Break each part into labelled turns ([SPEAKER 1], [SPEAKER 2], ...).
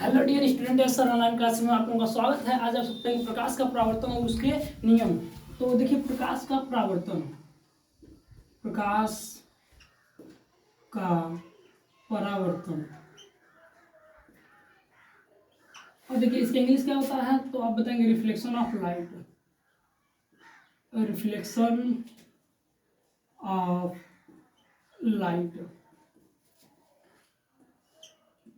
[SPEAKER 1] Hello dear student, sir online class में आप लोगों का स्वागत है। आज आप सकते हैं प्रकाश का परावर्तन और उसके नियम। तो देखिए, प्रकाश का परावर्तन, प्रकाश का परावर्तन, और देखिए इसका इंग्लिश क्या होता है तो आप बताएंगे reflection of light, reflection of light,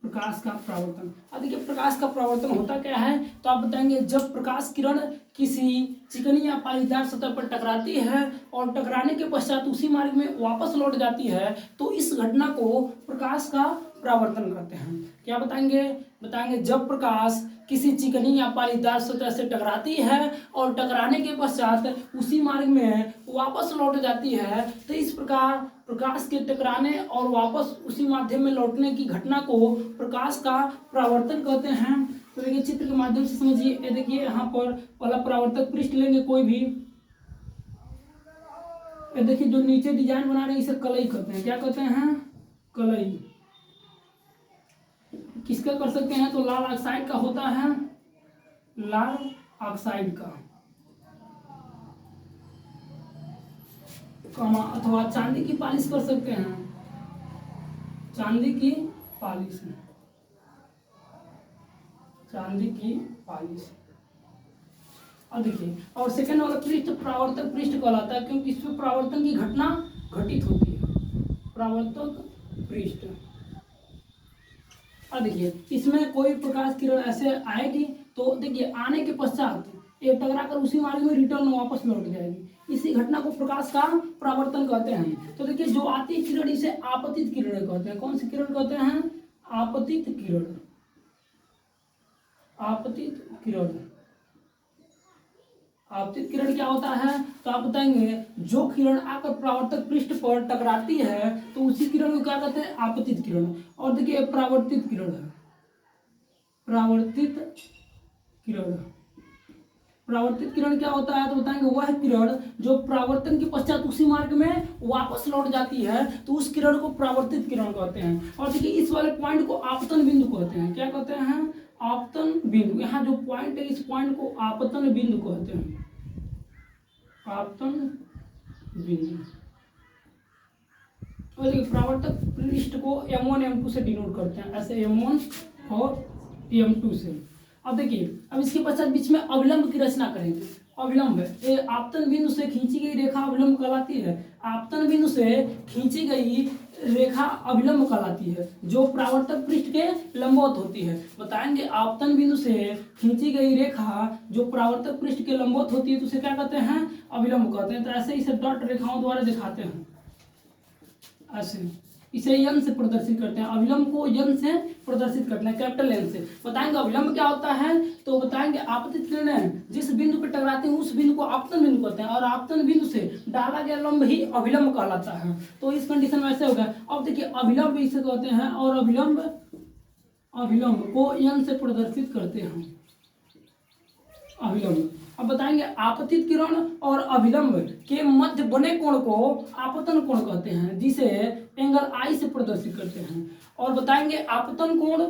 [SPEAKER 1] प्रकाश का परावर्तन। अब देखिए प्रकाश का परावर्तन होता क्या है तो आप बताएंगे जब प्रकाश किरण किसी चिकनी या पालीदार सतह पर टकराती है और टकराने के पश्चात उसी मार्ग में वापस लौट जाती है तो इस घटना को प्रकाश का परावर्तन कहते हैं। क्या बताएंगे जब प्रकाश किसी चिकनी या पालीदार सतह से टकराती है और टकराने के पश्चात उसी मार्ग में वापस लौट जाती है तो इस प्रकार प्रकाश के टकराने और वापस उसी माध्यम में लौटने की घटना को प्रकाश का परावर्तन कहते हैं। तो देखिए चित्र के माध्यम से समझिए। ये देखिए यहाँ पर पहला परावर्तक पृष्ठ लेंगे कोई भी। ये देखिए जो नीचे डिजाइन बना रहे हैं इसे कलई कहते हैं। क्या कहते हैं? कलई। किसका कर सकते हैं तो लाल ऑक्साइड का होता है, लाल ऑक्साइड का, अथवा चांदी की पॉलिश कर सकते हैं, चांदी की पॉलिश, चांदी की पॉलिश। और देखिए और सेकेंड वाला पृष्ठ परावर्तक पृष्ठ कहलाता है क्योंकि इसमें परावर्तन की घटना घटित होती है, परावर्तक पृष्ठ। और देखिए इसमें कोई प्रकाश किरण ऐसे आएगी तो देखिए आने के पश्चात ये टकरा कर उसी मार्ग में रिटर्न वापस लौट जाएगी। इसी घटना को प्रकाश का परावर्तन कहते हैं। तो देखिए जो आती किरण इसे आपतित किरण कहते हैं। कौन सी किरण कहते हैं? आपतित किरण, आपतित किरण। आपतित किरण क्या होता है तो आप बताएंगे जो किरण आकर परावर्तक पृष्ठ पर टकराती है तो उसी किरण को क्या कहते हैं? आपतित किरण। और देखिए परावर्तित किरण है, परावर्तित किरण। परावर्तित किरण क्या होता है तो बताएंगे वह किरण जो परावर्तन के पश्चात उसी मार्ग में वापस लौट जाती है तो उस किरण को परावर्तित किरण कहते हैं। और देखिए इस वाले पॉइंट को आपतन बिंदु कहते हैं। क्या कहते हैं? आपतन बिंदु। यहाँ जो पॉइंट है इस पॉइंट को आपतन बिंदु कहते हैं, आपतन बिंदु। और देखिए परावर्तक पृष्ठ को M1 M2 से डिनोट करते हैं, ऐसे M1 और M2 से। अब देखिए अब इसके पश्चात बीच में अविलंब की रचना करेंगे। अविलंब ये आपतन बिंदु से खींची गई रेखा अविलंब कहलाती है। आपतन बिंदु से खींची गई रेखा अविलंब कहलाती है जो परावर्तक पृष्ठ के लंबवत होती है। बताएंगे आपतन बिंदु से खींची गई रेखा जो परावर्तक पृष्ठ के लंबवत होती है तो उसे क्या कहते हैं? अविलंब कहते हैं। तो ऐसे इसे डॉट रेखाओं द्वारा दिखाते हैं, ऐसे इसे यन से प्रदर्शित करते हैं। अविलंब को यन से प्रदर्शित करते हैं, कैपिटल एन से। बताएंगे अविलंब क्या होता है तो बताएंगे आपतित किरणें जिस बिंदु पर टकराती हैं उस बिंदु को आपतन बिंदु कहते हैं और आपतन बिंदु से डाला गया लंब ही अविलंब कहलाता है। तो इस कंडीशन में ऐसे होगा। अब देखिए अविलंब इसे कहते हैं और अविलंब को यन से प्रदर्शित करते हैं, अविलंब। अब बताएंगे आपतित किरण और अविलंब के मध्य बने कोण को आपतन कोण कहते हैं जिसे एंगल आई से प्रदर्शित करते हैं। और बताएंगे आपतन कोण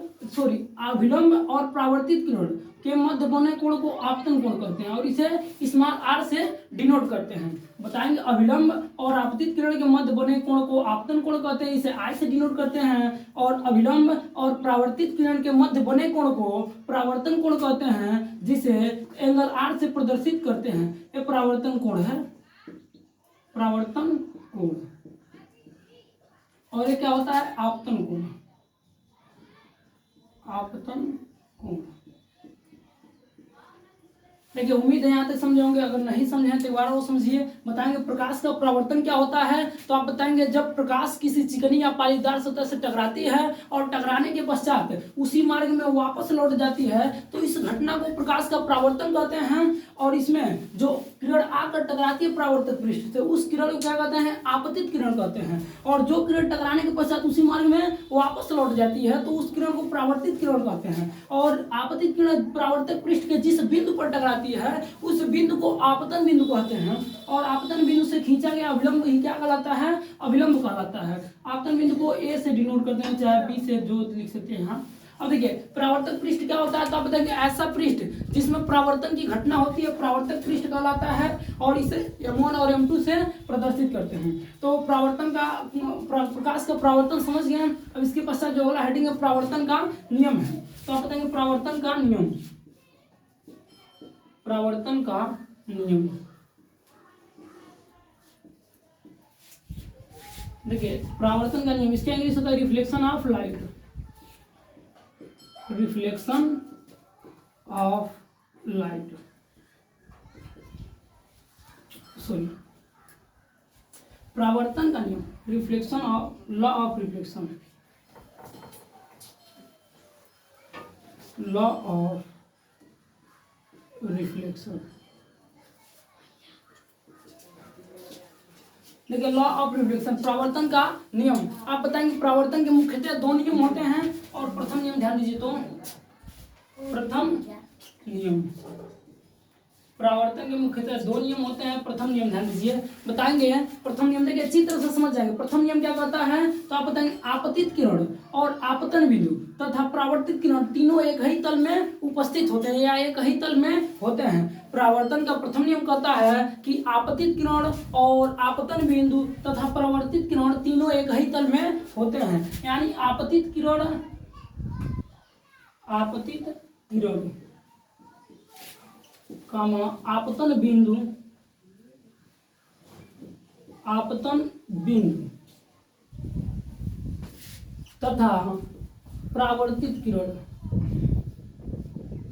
[SPEAKER 1] अविलंब और परावर्तित किरण के मध्य बने कोण को आपतन कोण कहते हैं और इसे स्मॉल r से डिनोट करते हैं। बताएंगे अविलंब और आपतित किरण के मध्य बने कोण को आपतन कोण कहते हैं, इसे I से डिनोट करते हैं। और अविलंब और परावर्तित किरण के मध्य बने कोण को परावर्तन कोण कहते हैं जिसे एंगल R से प्रदर्शित करते हैं। ये परावर्तन कोण है, परावर्तन कोण। और ये क्या होता है? आपतन कोण, आपतन कोण। देखिए उम्मीद है यहाँ तक समझे होंगे। अगर नहीं समझे हैं तो एक बार वो समझिए। बताएंगे प्रकाश का परावर्तन क्या होता है तो आप बताएंगे जब प्रकाश किसी चिकनी या पालीदार सतह से टकराती है और टकराने के पश्चात उसी मार्ग में वापस लौट जाती है तो इस घटना को प्रकाश का परावर्तन कहते हैं। और इसमें जो किरण आकर टकराती है परावर्तक पृष्ठ से उस किरण को क्या कहते हैं? आपतित किरण कहते हैं। और जो किरण टकराने के पश्चात उसी मार्ग में वापस लौट जाती है तो उस किरण को परावर्तित किरण कहते हैं। और आपतित किरण परावर्तक पृष्ठ के जिस बिंदु पर टकराती है उस बिंदु को आपतन बिंदु कहते हैं। और आपतन बिंदु से खींचा गया अविलंब ही क्या कहलाता है? अविलंब कहलाता है। आपतन बिंदु को ए से डिनोट करते हैं, चाहे बी से जो लिख सकते हैं यहाँ। अब देखिए परावर्तक पृष्ठ क्या होता है, तो आप बताएंगे ऐसा पृष्ठ जिसमें परावर्तन की घटना होती है परावर्तक पृष्ठ कहलाता है, और इसे M1 और M2 से प्रदर्शित करते हैं। तो परावर्तन का प्रकाश का परावर्तन समझ गए। अब इसके पश्चात जो अगला हेडिंग है परावर्तन का नियम है। तो आप बताएंगे परावर्तन का नियम, परावर्तन का नियम। देखिए परावर्तन का नियम, इसका इंग्लिश होता है reflection of light, reflection of light, sorry परावर्तन का नियम, reflection of law of reflection, law of reflection. देखिए लॉ ऑफ रिफ्लेक्शन, परावर्तन का नियम। आप बताएंगे परावर्तन के मुख्यतः दो नियम होते हैं, और प्रथम नियम ध्यान दीजिए, तो प्रथम नियम, परावर्तन के मुख्यतः दो नियम होते हैं। प्रथम नियम ध्यान दीजिए, बताएंगे प्रथम नियम, देखिए अच्छी तरह से समझ जाएंगे। प्रथम नियम क्या कहता है, तो आप बताएंगे आपतित किरण और आपतन बिंदु तथा परावर्तित किरण तीनों एक ही तल में उपस्थित होते हैं या एक ही तल में होते हैं। परावर्तन का प्रथम नियम कहता है कि आपतित किरण और आपतन बिंदु तथा परावर्तित किरण तीनों एक ही तल में होते हैं। यानी आपतित किरण, आपतित किरण कामा आपतन बिंदु, आपतन बिंदु तथा परावर्तित किरण,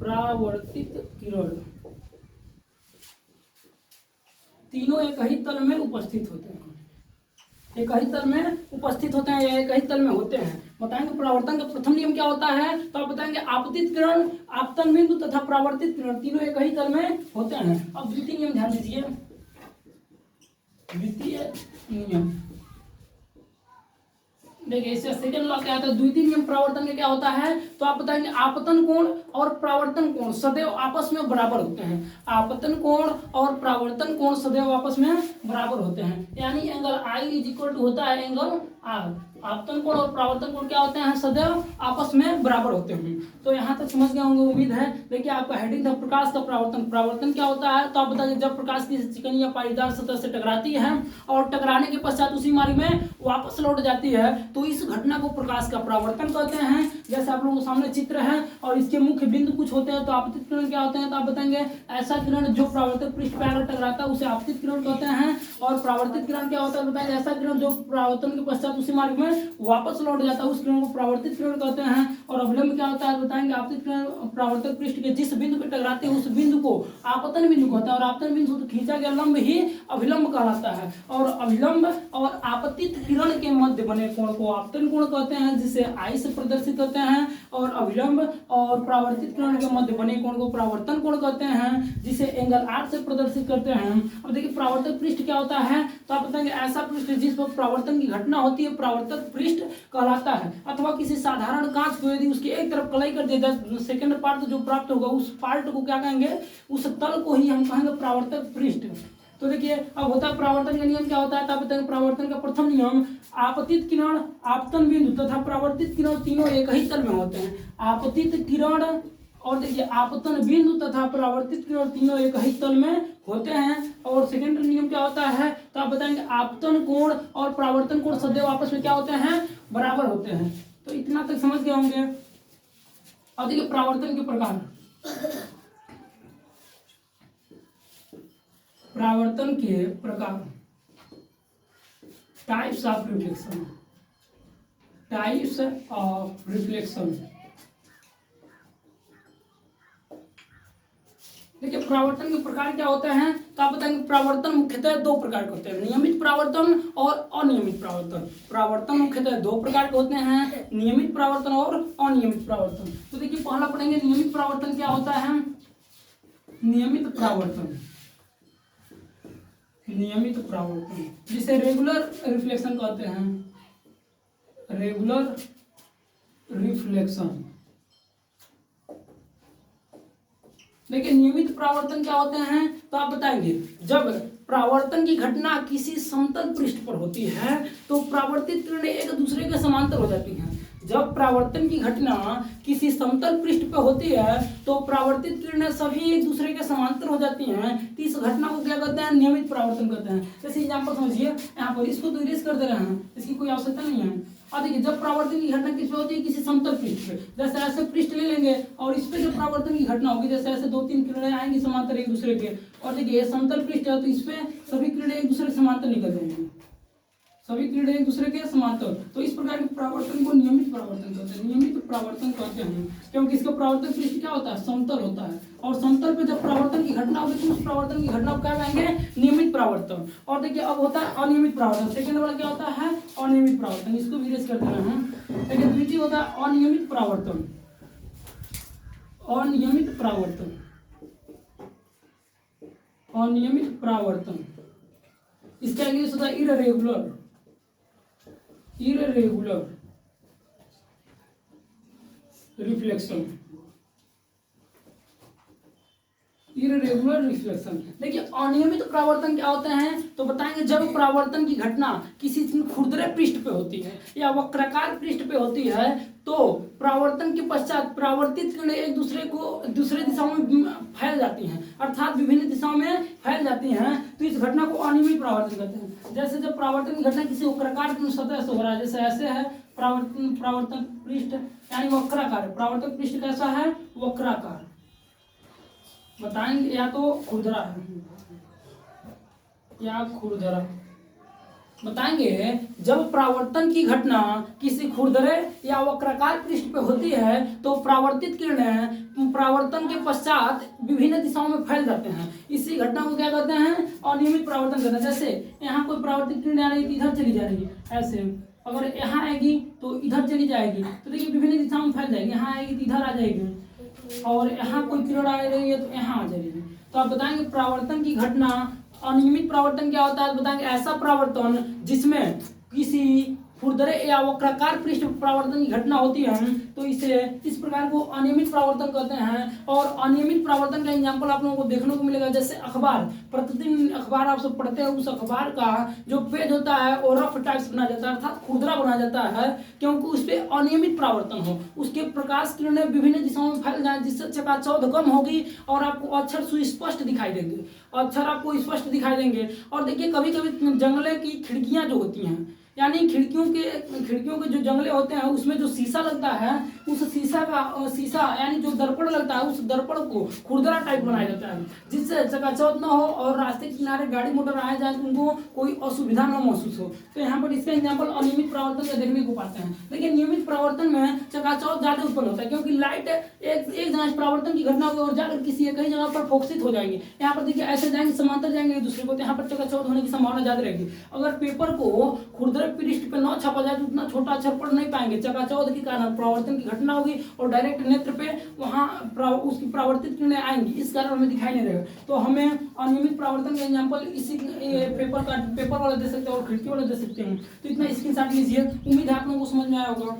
[SPEAKER 1] परावर्तित किरण तीनों एक ही तल में उपस्थित होते हैं, एक ही तल में उपस्थित होते हैं या एक ही तल में होते हैं। बताएंगे परावर्तन का प्रथम नियम क्या होता है, तो आप बताएंगे आपतित किरण, आपतन बिंदु तथा परावर्तित किरण तीनों एक ही तल में होते हैं। अब द्वितीय नियम ध्यान दीजिए, द्वितीय नियम, देखिए इससे सेकंड लॉ क्या होता है, द्वितीय नियम परावर्तन का क्या होता है, तो आप बताएंगे आपतन कोण और परावर्तन कोण सदैव आपस में बराबर होते हैं। आपतन कोण और परावर्तन कोण सदैव आपस में बराबर होते हैं, यानी angle I is equal to होता है एंगल आर। आपतन कोण और परावर्तन कोण क्या होते हैं, सदैव आपस में बराबर होते हैं। तो यहाँ तक समझ गए होंगे उम्मीद है। देखिए आपका हेडिंग था प्रकाश का परावर्तन। परावर्तन क्या होता है, तो आप बताइए जब प्रकाश की चिकनी या पारीदार सतह से टकराती है और टकराने के पश्चात उसी मार्ग में वापस लौट जाती है, तो इस घटना को प्रकाश का परावर्तन कहते हैं। जैसे आप लोगों के सामने चित्र है और इसके मुख्य बिंदु कुछ होते हैं, तो आपतित किरण क्या होते हैं, तो आप बताएंगे ऐसा किरण जो परावर्तक पृष्ठ पर आकर टकराता है उसे आपतित किरण कहते हैं। और परावर्तित किरण क्या होता है, बताएंगे ऐसा किरण जो परावर्तन के पश्चात उसी मार्ग में वापस लौट जाता है उस किरण को परावर्तित किरण कहते हैं। और अभिलंब क्या होता है, बताएंगे आपतित किरण परावर्तक पृष्ठ के जिस बिंदु पर टकराते हैं उस बिंदु को आपतन बिंदु कहता है, और आपतन बिंदु से खींचा गया लंब ही अभिलंब कहलाता है। और अभिलंब और आपतित किरण के मध्य बने कोण को आपतन कोण कहते हैं, जिसे आई से प्रदर्शित करते हैं। और अभिलंब और परावर्तित किरण के मध्य बने कोण को परावर्तन कोण कहते हैं, जिसे एंगल आर से प्रदर्शित करते हैं। अब देखिए परावर्तक पृष्ठ क्या होता है, तो आप बताएंगे ऐसा पृष्ठ जिस पर परावर्तन की घटना होती है परावर्तक पृष्ठ कहलाता है। अथवा किसी साधारण कांच को यदि उसकी एक तरफ कलाई कर दिया जाए, सेकंड पार्ट जो प्राप्त होगा उस पार्ट को क्या कहेंगे, उस तल को ही हम कहेंगे परावर्तक पृष्ठ। तो देखिए अब होता है परावर्तन का नियम क्या होता है, तब बताएंगे परावर्तन का प्रथम नियम आपतित किरण, आपतन बिंदु तथा परावर्तित किरण तीनों एक ही तल में होते हैं। आपतित किरण और देखिए आपतन बिंदु तथा परावर्तित किरण तीनों एक ही तल में होते हैं। और सेकंड नियम क्या होता है, तो आप बताएंगे आपतन कोण और परावर्तन कोण सदैव आपस में क्या होते हैं, बराबर होते हैं। तो इतना तक समझ गए होंगे। अब देखिए परावर्तन के प्रकार, परावर्तन के प्रकार, types of reflection, types of reflection. देखिए परावर्तन के प्रकार क्या होते हैं, तो आप बताएंगे परावर्तन मुख्यतः दो प्रकार के होते हैं, नियमित परावर्तन और अनियमित परावर्तन। परावर्तन मुख्यतः दो प्रकार के होते हैं, नियमित परावर्तन और अनियमित परावर्तन। तो देखिए पहला पढ़ेंगे नियमित परावर्तन क्या होता है। नियमित परावर्तन, नियमित परावर्तन जिसे रेगुलर रिफ्लेक्शन कहते हैं, रेगुलर रिफ्लेक्शन। देखिए नियमित परावर्तन क्या होते हैं, तो आप बताएंगे जब परावर्तन की घटना किसी समतल पृष्ठ पर होती है तो परावर्तित किरणें एक दूसरे के समांतर हो जाती हैं। जब परावर्तन की घटना किसी समतल पृष्ठ पे होती है तो परावर्तित किरणें सभी एक दूसरे के समांतर हो जाती हैं, तो इस घटना को क्या कहते हैं, नियमित परावर्तन कहते हैं। जैसे एग्जाम्पल समझिए, यहाँ पर इसको तो इरेज कर दे रहे हैं, इसकी कोई आवश्यकता नहीं है। और देखिए जब परावर्तन की घटना किस पे होती है, किसी समतल पृष्ठ पे, जैसे ऐसे पृष्ठ ले लेंगे और इस पे जब परावर्तन की घटना होगी, जैसे ऐसे 2-3 किरणें आएंगी समांतर एक दूसरे के, और देखिए ये समतल पृष्ठ है तो इस पे सभी किरणें एक दूसरे के समांतर निकल जाएंगी, सभी किरणें एक दूसरे के समांतर, तो इस प्रकार के परावर्तन को नियमित परावर्तन कहते हैं, नियमित परावर्तन कहते हैं, क्योंकि इसका परावर्तन पृष्ठ क्या होता है, समतल होता है, और समतल पे जब परावर्तन की घटना होगी तो उस परावर्तन की घटना को क्या कहेंगे, नियमित परावर्तन। और देखिए अब होता है अनियमित परावर्तन, सेकंड वाला क्या होता है, अनियमित परावर्तन, इसको भी इरेज कर देना है। देखिए द्वितीय होता है अनियमित परावर्तन, अनियमित परावर्तन, अनियमित परावर्तन, इसका इंग्लिश होता है irregular, irregular reflection, irregular reflection. देखिए अनियमित परावर्तन क्या होते हैं, तो बताएंगे जब परावर्तन की घटना किसी खुरदरे पृष्ठ पे होती है या वक्राकार पृष्ठ पे होती है तो परावर्तन के पश्चात परावर्तित किरणें एक दूसरे दिशाओं में फैल जाती हैं, अर्थात विभिन्न दिशाओं में फैल जाती हैं, तो इस घटना को अनियमित परावर्तन कहते हैं। जैसे जब परावर्तन की घटना किसी वक्राकार की सतह से हो रहा है, जैसे ऐसे है परावर्तन पृष्ठ यानी वक्राकार, परावर्तन पृष्ठ कैसा है, वक्राकार, बताएंगे या तो खुरदरा है या खुरदरा, बताएंगे जब परावर्तन की घटना किसी खुरदरे या वक्राकार पृष्ठ पे होती है तो परावर्तित किरणें परावर्तन के पश्चात विभिन्न दिशाओं में फैल जाते हैं, इसी घटना को क्या कहते हैं, अनियमित परावर्तन कहते हैं। जैसे यहाँ कोई परावर्तित किरण आ रही है इधर चली जा रही है, ऐसे अगर यहाँ आएगी तो इधर चली जाएगी, तो देखिए विभिन्न दिशाओं में फैल जाएगी, यहाँ आएगी तो इधर आ जाएगी, और यहाँ कोई किरण आ रही है तो यहाँ आ जाएगी। तो आप बताएंगे परावर्तन की घटना, अनियमित परावर्तन क्या होता है, बताएंगे ऐसा परावर्तन जिसमें किसी खुरदरे या वक्राकार पृष्ठ परावर्तन की घटना होती है तो इसे इस प्रकार को अनियमित परावर्तन कहते हैं। और अनियमित परावर्तन का एग्जाम्पल आप लोगों को देखने को मिलेगा, जैसे अखबार, प्रतिदिन अखबार आप सब पढ़ते हैं, उस अखबार का जो पेज होता है वो रफ टाइप्स बना जाता है, अर्थात खुरदरा बना जाता है, क्योंकि उस पर अनियमित परावर्तन हो, उसके प्रकाश किरणें विभिन्न दिशाओं में फैल जाए, जिससे चकाचौंध कम होगी और आपको अक्षर सुस्पष्ट दिखाई देंगे, अक्षर आपको स्पष्ट दिखाई देंगे। और देखिए कभी कभी जंगले की खिड़कियां जो होती हैं, यानी खिड़कियों के जो जंगले होते हैं उसमें जो शीशा लगता है, उस शीशा यानी जो दर्पण लगता है, उस दर्पण को खुरदरा टाइप बनाया जाता है, जिससे चकाचौंध न हो और रास्ते के किनारे गाड़ी मोटर आए जाए तो उनको कोई असुविधा न महसूस हो। तो यहाँ पर इसका एग्जाम्पल अनियमित परावर्तन का देखने को पाते हैं। लेकिन नियमित परावर्तन में चकाचौंध ज्यादा उत्पन्न होता है, क्योंकि लाइट एक जगह परावर्तन की घटना होगी और जाकर किसी कई जगह पर फोकसित हो जाएंगे। यहाँ पर देखिए ऐसे जाएंगे समांतर जाएंगे एक दूसरे को, तो यहाँ पर चकाचौंध होने की संभावना ज्यादा रहेगी। अगर पेपर को खुरदरे पृष्ठ पे न छापा जाए तो उतना छोटा अक्षर पढ़ नहीं पाएंगे, चकाचौंध के कारण परावर्तन की घटना होगी और डायरेक्ट नेत्र पे वहाँ उसकी परावर्तित किरणें आएंगी, इस कारण हमें दिखाई नहीं देगा। तो हमें अनियमित परावर्तन का एग्जाम्पल इसी पेपर वाला दे सकते हैं और खिड़की वाला दे सकते हैं। तो इतना स्क्रीनशॉट लीजिए, उम्मीद है आप लोगों को समझ में आया होगा।